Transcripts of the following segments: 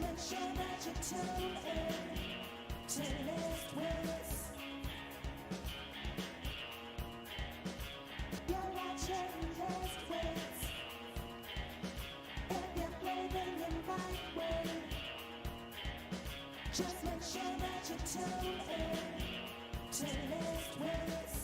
make sure that you tune in to Wits. You're watching Wits. If you're blaming in right way, just make sure that you tune in to Wits.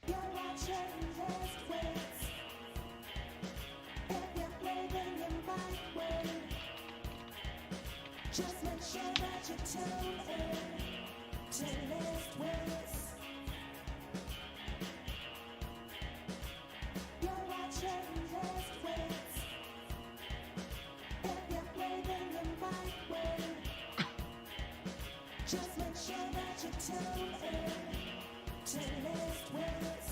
You're watching Wits. If you're blaming in right way, just make sure that you tune in to Wits. You're watching Wits. If you're blaming in right way, just make sure that you tune in to Wits.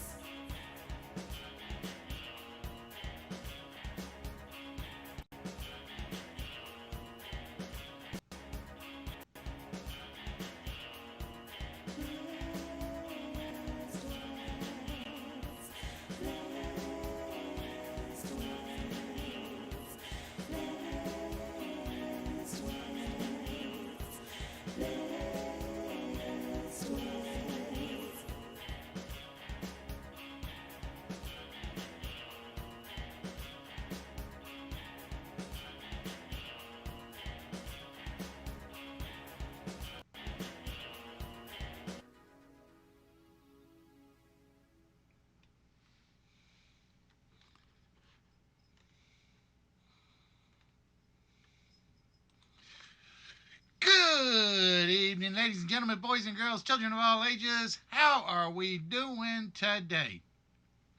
Good evening, ladies and gentlemen, boys and girls, children of all ages. How are we doing today?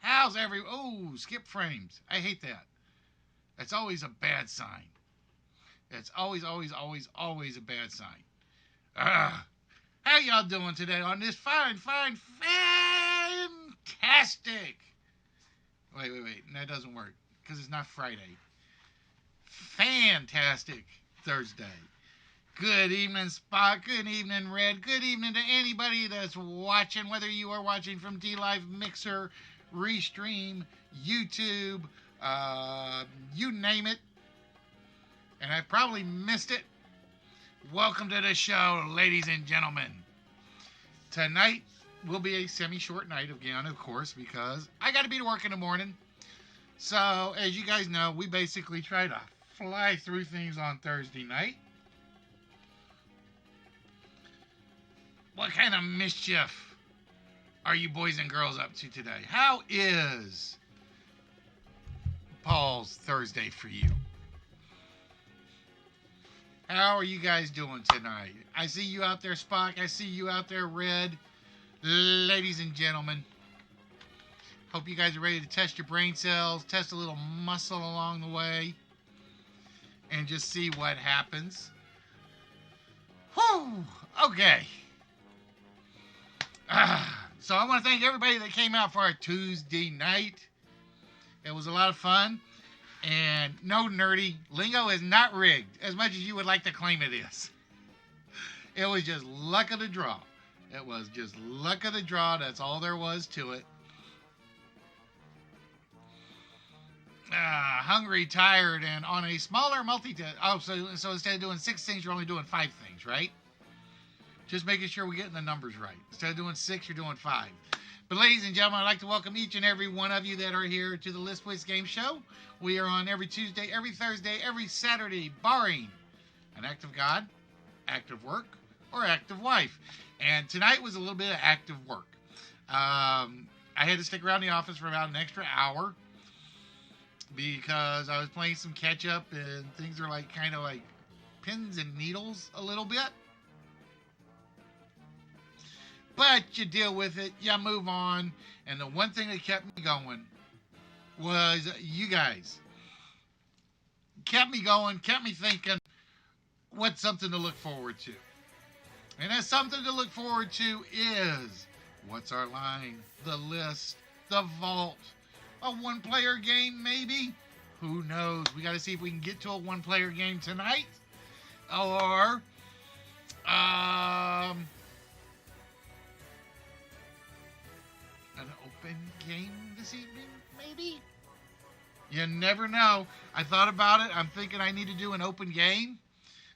How's skip frames. I hate that. That's always a bad sign. It's always a bad sign. How y'all doing today on this fantastic. Wait. That doesn't work because it's not Friday. Fantastic Thursday. Good evening, Spock. Good evening, Red. Good evening to anybody that's watching, whether you are watching from D-Live, Mixer, Restream, YouTube, you name it. And I probably missed it. Welcome to the show, ladies and gentlemen. Tonight will be a semi-short night again, of course, because I got to be to work in the morning. So, as you guys know, we basically try to fly through things on Thursday night. What kind of mischief are you boys and girls up to today? How is Paul's Thursday for you? How are you guys doing tonight? I see you out there, Spock. I see you out there, Red. Ladies and gentlemen, hope you guys are ready to test your brain cells, test a little muscle along the way, and just see what happens. Whew! Okay. So I want to thank everybody that came out for our Tuesday night. It was a lot of fun. And no, nerdy, lingo is not rigged as much as you would like to claim it is. It was just luck of the draw. It was just luck of the draw. That's all there was to it. Hungry, tired, and on a smaller multitask. Oh, so instead of doing 6 things, you're only doing 5 things, right? Just making sure we're getting the numbers right. Instead of doing 6, you're doing 5. But ladies and gentlemen, I'd like to welcome each and every one of you that are here to the List Wits Game Show. We are on every Tuesday, every Thursday, every Saturday, barring an act of God, act of work, or act of wife. And tonight was a little bit of act of work. I had to stick around the office for about an extra hour because I was playing some catch up and things are kind of like pins and needles a little bit. But you deal with it, you move on. And the one thing that kept me going was you guys. Kept me going, kept me thinking, what's something to look forward to? And that something to look forward to is what's our line, the list, the vault, a one-player game maybe? Who knows? We got to see if we can get to a one-player game tonight. Or an open game this evening, maybe? You never know. I thought about it. I'm thinking I need to do an open game.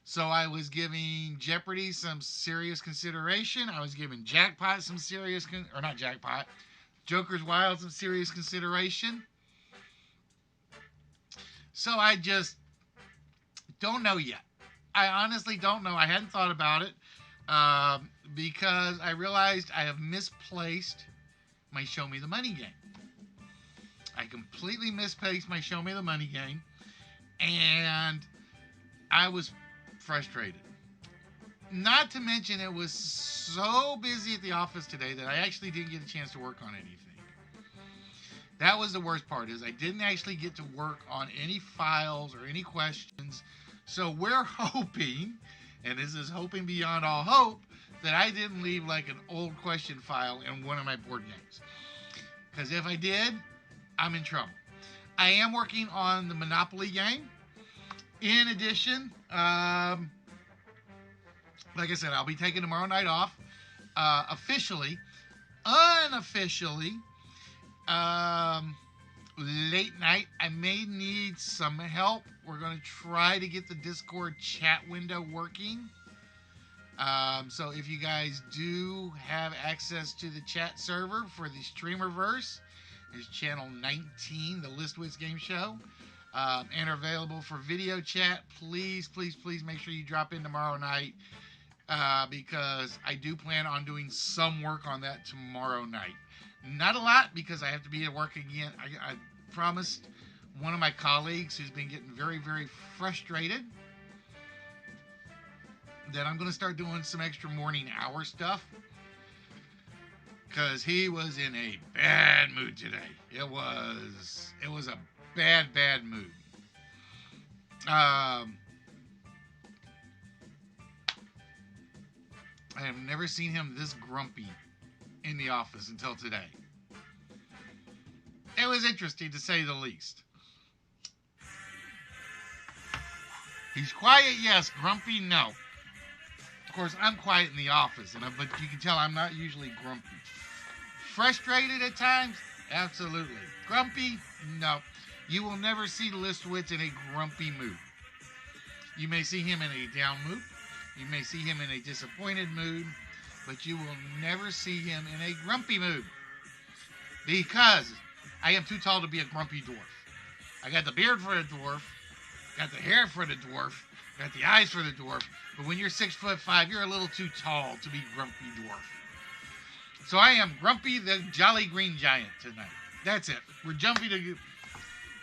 So I was giving Jeopardy some serious consideration. I was giving Jackpot some serious, or not Jackpot, Joker's Wild some serious consideration. So I just don't know yet. I honestly don't know. I hadn't thought about it because I realized I have misplaced my Show Me the Money game. I completely misplaced my Show Me the Money game, and I was frustrated. Not to mention it was so busy at the office today that I actually didn't get a chance to work on anything. That was the worst part, is I didn't actually get to work on any files or any questions. So we're hoping, and this is hoping beyond all hope, that I didn't leave like an old question file in one of my board games. Because if I did, I'm in trouble. I am working on the Monopoly game. In addition, like I said, I'll be taking tomorrow night off. Officially, unofficially, late night, I may need some help. We're going to try to get the Discord chat window working. So if you guys do have access to the chat server for the Streamerverse, it's channel 19, the Wits Game Show, and are available for video chat, please make sure you drop in tomorrow night, because I do plan on doing some work on that tomorrow night. Not a lot, because I have to be at work again. I promised one of my colleagues who's been getting very, very frustrated that I'm going to start doing some extra morning hour stuff, because he was in a bad mood today. It was a bad mood. I have never seen him this grumpy in the office until today. It was interesting, to say the least. He's quiet, yes. Grumpy, no. Of course, I'm quiet in the office, but you can tell I'm not usually grumpy. Frustrated at times? Absolutely. Grumpy? No. You will never see Listwitz in a grumpy mood. You may see him in a down mood. You may see him in a disappointed mood, but you will never see him in a grumpy mood, because I am too tall to be a grumpy dwarf. I got the beard for a dwarf, got the hair for the dwarf, got the eyes for the dwarf, but when you're 6'5", you're a little too tall to be grumpy dwarf. So I am Grumpy the Jolly Green Giant tonight. That's it. We're jumping to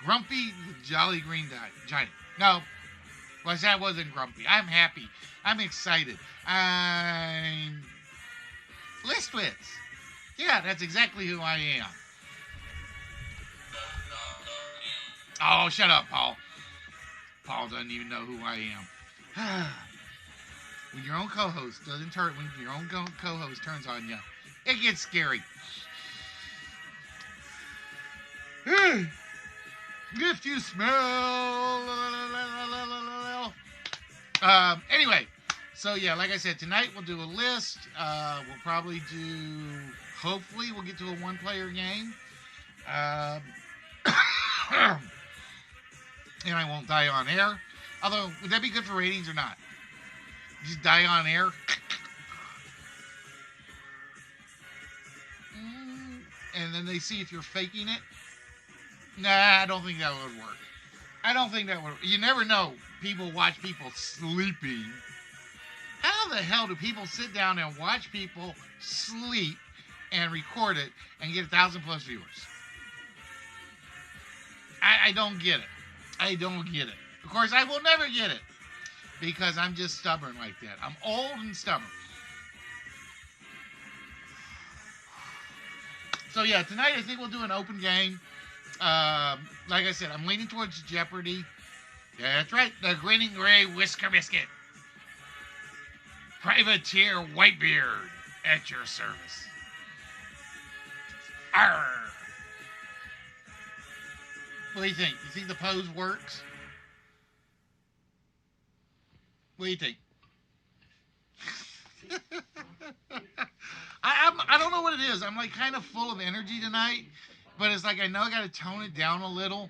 Grumpy the Jolly Green Giant. No, well, that wasn't grumpy. I'm happy. I'm excited. I'm Listwitz. Yeah, that's exactly who I am. Oh, shut up, Paul. Paul doesn't even know who I am. When your own co-host doesn't turn, when your own co-host turns on you, it gets scary. If you smell. Anyway, so yeah, like I said, tonight we'll do a list. We'll probably do. Hopefully, we'll get to a one-player game. And I won't die on air. Although, would that be good for ratings or not? Just die on air? And then they see if you're faking it? Nah, I don't think that would work. I don't think that would. You never know. People watch people sleeping. How the hell do people sit down and watch people sleep and record it and get 1,000+ viewers? I don't get it. I don't get it. Of course, I will never get it, because I'm just stubborn like that. I'm old and stubborn. So yeah, tonight I think we'll do an open game. Like I said, I'm leaning towards Jeopardy. Yeah, that's right. The Grinning Gray Whisker Biscuit. Privateer Whitebeard at your service. Arr! What do you think? You think the pose works? What do you think? I don't know what it is. I'm like kind of full of energy tonight, but it's like I know I got to tone it down a little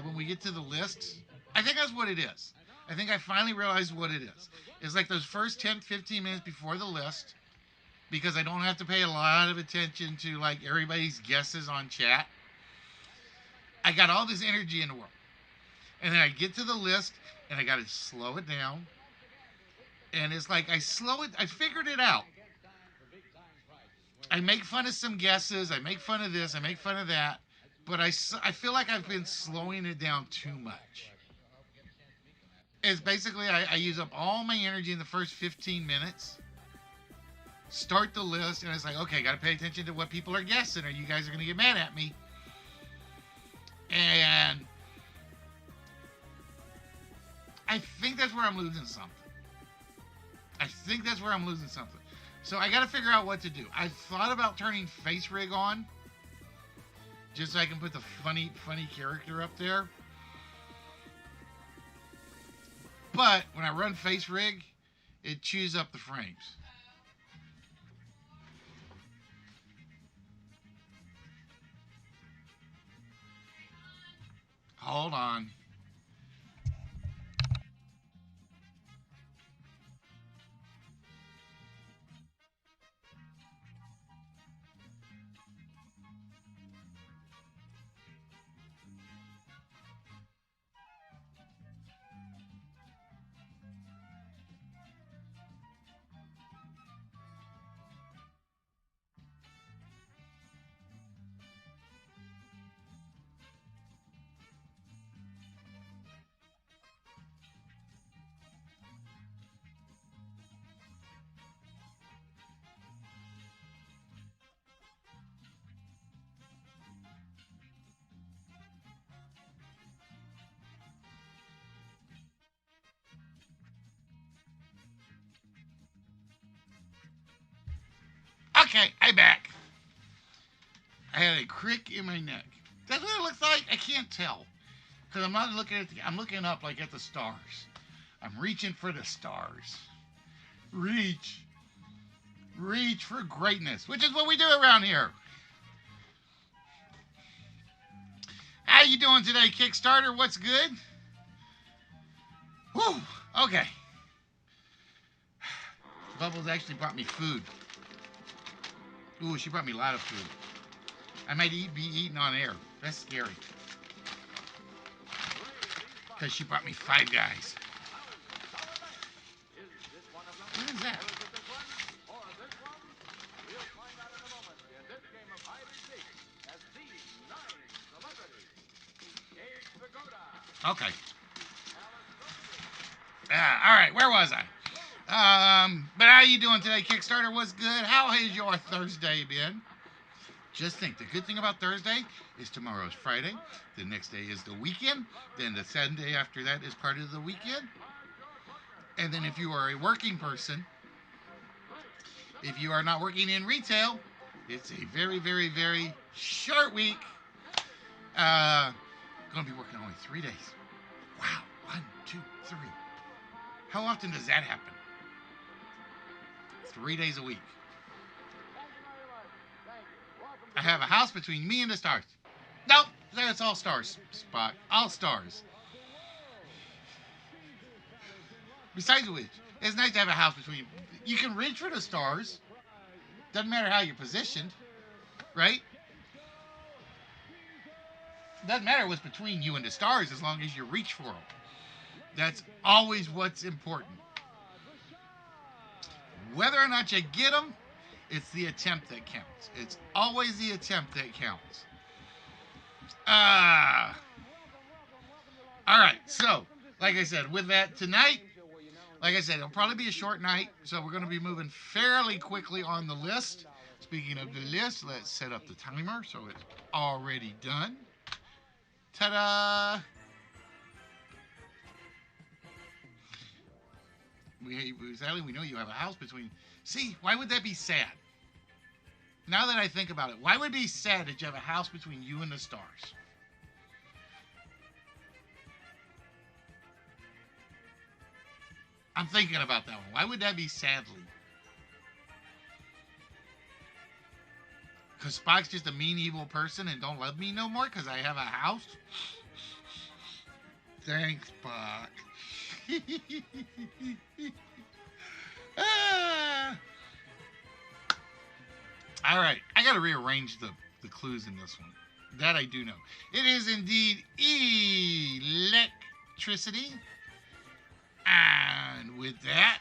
when we get to the lists. I think that's what it is. I think I finally realized what it is. It's like those first 10, 15 minutes before the list, because I don't have to pay a lot of attention to like everybody's guesses on chat. I got all this energy in the world. And then I get to the list and I got to slow it down. And it's like I figured it out. I make fun of some guesses. I make fun of this. I make fun of that. But I feel like I've been slowing it down too much. It's basically I use up all my energy in the first 15 minutes. Start the list. And it's like, okay, got to pay attention to what people are guessing or you guys are going to get mad at me. And I think that's where I'm losing something. So I got to figure out what to do. I thought about turning face rig on, just so I can put the funny character up there. But when I run face rig, it chews up the frames. Hold on. Okay, I'm back. I had a crick in my neck. That's what it looks like. I can't tell because I'm not looking at. I'm looking up like at the stars. I'm reaching for the stars. Reach for greatness, which is what we do around here. How you doing today, Kickstarter? What's good? Whew. Okay. Bubbles actually brought me food. Ooh, she brought me a lot of food. I might be eating on air. That's scary. Because she brought me Five Guys. What is that? Okay. All right, where was I? But how you doing today, Kickstarter? What's good? How has your Thursday been? Just think, the good thing about Thursday is tomorrow's Friday. The next day is the weekend. Then the Sunday after that is part of the weekend. And then if you are a working person, if you are not working in retail, it's a very, very, very short week. Going to be working only 3 days. Wow. 1, 2, 3. How often does that happen? 3 days a week. I have a house between me and the stars. Nope, that's all stars, Spock. All stars. Besides which, it's nice to have a house between. You can reach for the stars. Doesn't matter how you're positioned, right? Doesn't matter what's between you and the stars as long as you reach for them. That's always what's important. Whether or not you get them, it's the attempt that counts. It's always the attempt that counts. All right, so, like I said, with that, tonight, like I said, it'll probably be a short night, so we're going to be moving fairly quickly on the list. Speaking of the list, let's set up the timer so it's already done. Ta-da! Sadly, we know you have a house between. See, why would that be sad? Now that I think about it, why would it be sad that you have a house between you and the stars? I'm thinking about that one. Why would that be sadly? Because Spock's just a mean, evil person and don't love me no more because I have a house? Thanks, Spock. Ah. All right, I got to rearrange the clues in this one. That I do know. It is indeed electricity. And with that,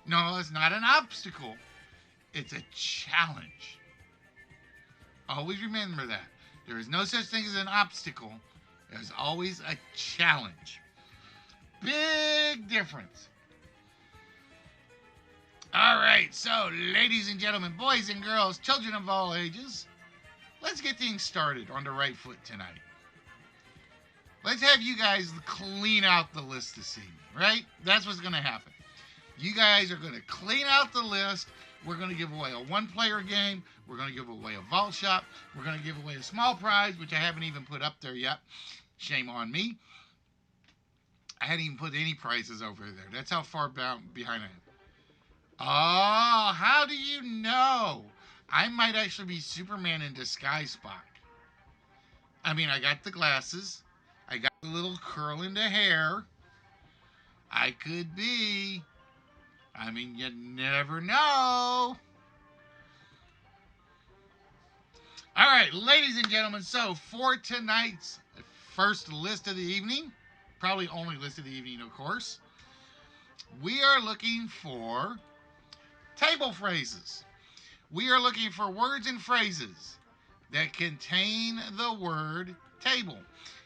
no, it's not an obstacle. It's a challenge. Always remember that. There is no such thing as an obstacle. There's always a challenge. Big difference. All right, so ladies and gentlemen, boys and girls, children of all ages, let's get things started on the right foot tonight. Let's have you guys clean out the list this evening, right? That's what's going to happen. You guys are going to clean out the list. We're going to give away a one-player game. We're going to give away a vault shop. We're going to give away a small prize, which I haven't even put up there yet. Shame on me. I hadn't even put any prizes over there. That's how far behind I am. Oh, how do you know? I might actually be Superman in disguise, Spock. I mean, I got the glasses. I got the little curl in the hair. I could be. I mean, you never know. All right, ladies and gentlemen, so for tonight's first list of the evening, probably only list of the evening, of course, we are looking for table phrases. We are looking for words and phrases that contain the word table.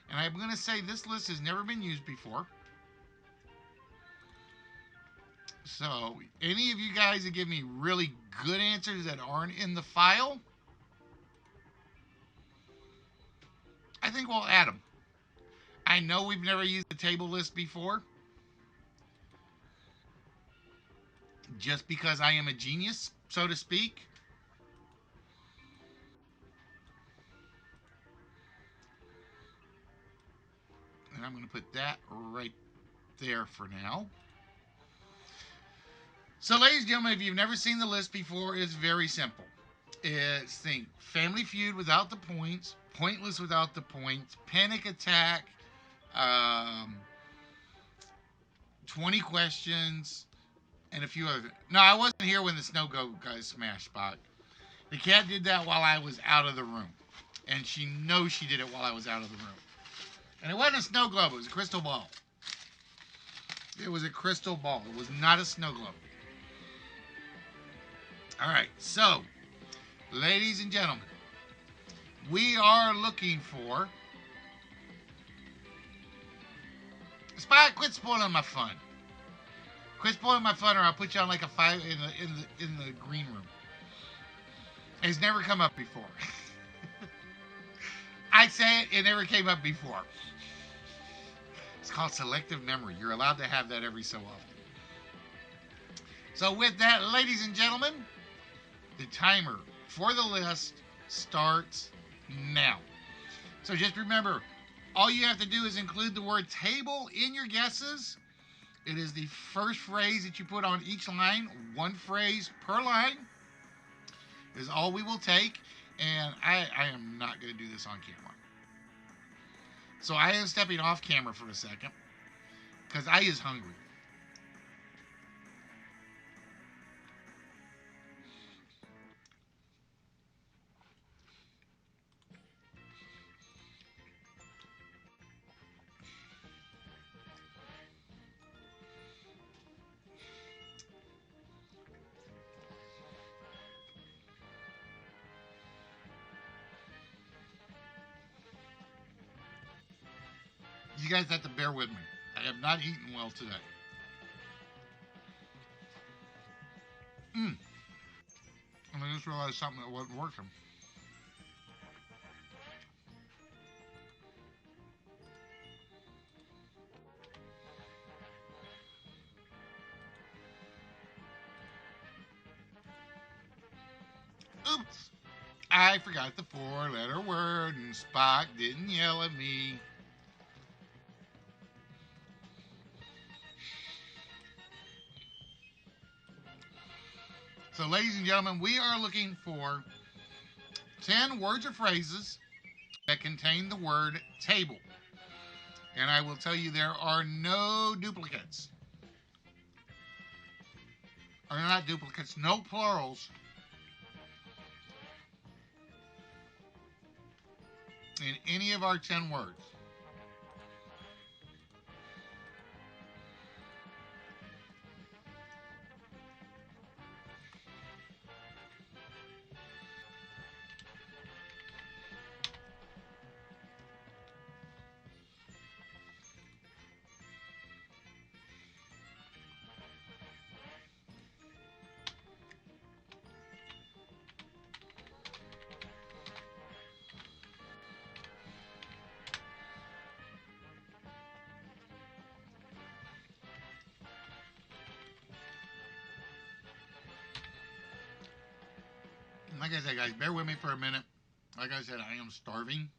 And I'm going to say this list has never been used before. So, any of you guys that give me really good answers that aren't in the file, I think we'll add them. I know we've never used the table list before. Just because I am a genius, so to speak. And I'm going to put that right there for now. So, ladies and gentlemen, if you've never seen the list before, it's very simple. It's think Family Feud without the points, Pointless without the points, Panic Attack, 20 questions, and a few other. No, I wasn't here when the snow globe guys smashed Spock. The cat did that while I was out of the room, and she knows she did it while I was out of the room. And it wasn't a snow globe; it was a crystal ball. It was a crystal ball. It was not a snow globe. All right, so, ladies and gentlemen, we are looking for. Spot, quit spoiling my fun. Quit spoiling my fun, or I'll put you on like a 5 in the green room. It's never come up before. I say it, it never came up before. It's called selective memory. You're allowed to have that every so often. So with that, ladies and gentlemen, the timer for the list starts now. So just remember, all you have to do is include the word table in your guesses. It is the first phrase that you put on each line. One phrase per line is all we will take. And I am not going to do this on camera. So I am stepping off camera for a second because I is hungry. You guys have to bear with me. I have not eaten well today. And I just realized something that wasn't working. Oops. I forgot the 4-letter word and Spock didn't yell at me. So, ladies and gentlemen, we are looking for 10 words or phrases that contain the word table. And I will tell you there are no duplicates. Or not duplicates, no plurals in any of our 10 words. Like I said, guys, bear with me for a minute. Like I said, I am starving.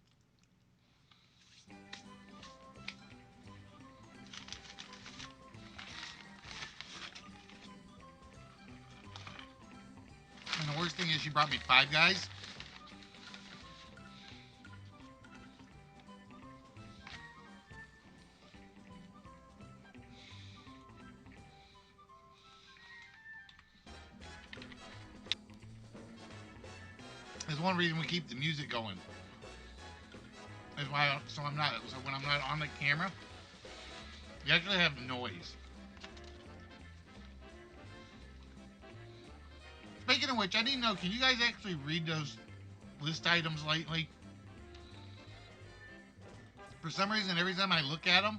And the worst thing is she brought me 5 Guys. That's one reason we keep the music going. That's why, so when I'm not on the camera, you actually have noise. Speaking of which, I didn't know, can you guys actually read those list items lately? For some reason, every time I look at them,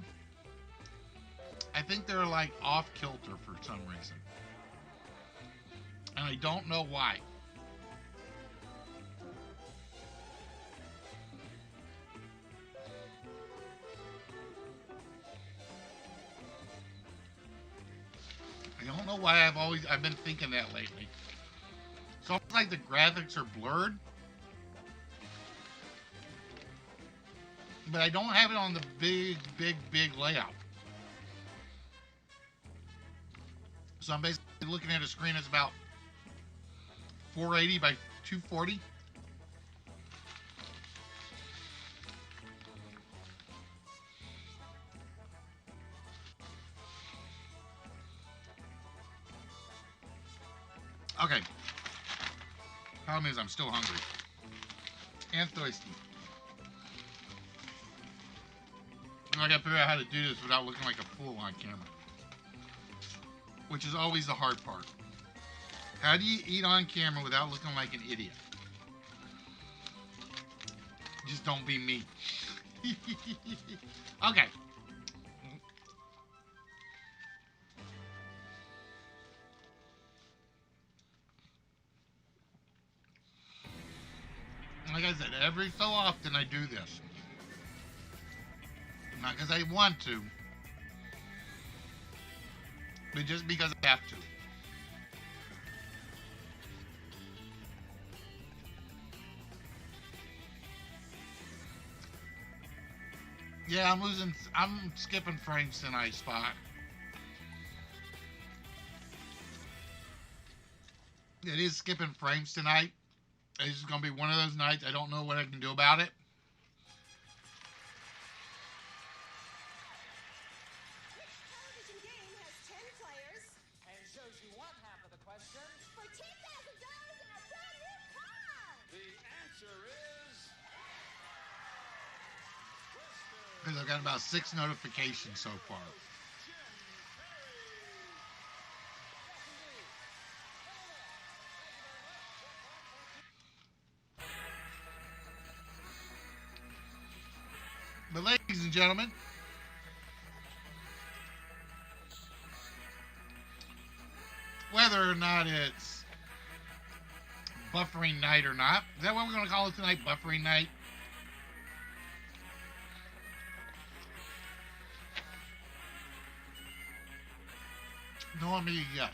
I think they're like off kilter for some reason. And I don't know why. I don't know why I've been thinking that lately. It's almost like the graphics are blurred. But I don't have it on the big layout. So I'm basically looking at a screen that's about 480 by 240. Okay. Problem is I'm still hungry. And thirsty. And I gotta figure out how to do this without looking like a fool on camera. Which is always the hard part. How do you eat on camera without looking like an idiot? Just don't be me. Okay. Like I said, every so often I do this. Not because I want to, but just because I have to. Yeah, I'm skipping frames tonight, Spot. It is skipping frames tonight. It's just going to be one of those nights. I don't know what I can do about it. Which television game has 10 players and shows you one half of the question. for $10,000 and a brand new car? The answer is Twister. Because I've got about 6 notifications so far. But ladies and gentlemen, whether or not it's buffering night or not. Is that what we're going to call it tonight? Buffering night? No, let me guess.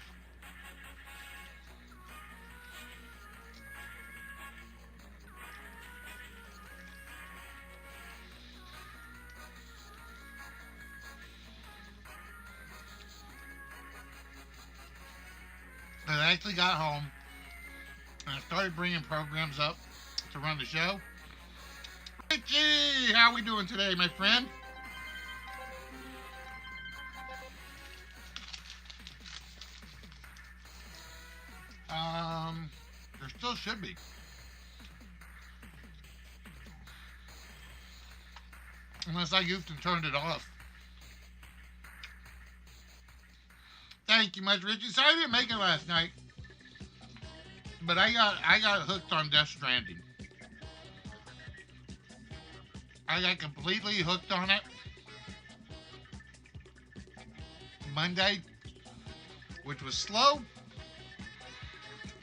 I actually got home and I started bringing programs up to run the show. Richie, how we doing today, my friend? There still should be. Unless I goofed and turned it off. Thank you much, Richie. Sorry I didn't make it last night. But I got hooked on Death Stranding. I got completely hooked on it Monday, which was slow.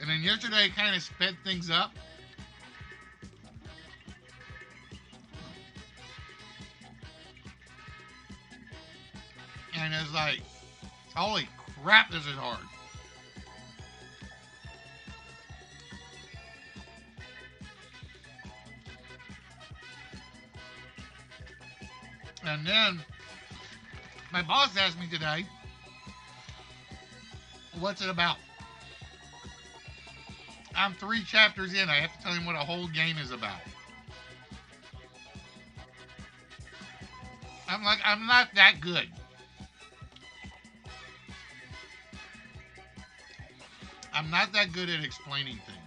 And then yesterday kind of sped things up. And it's like, holy crap, this is hard. And then my boss asked me today, what's it about? I'm 3 chapters in. I have to tell him what a whole game is about. I'm like, I'm not that good. I'm not that good at explaining things.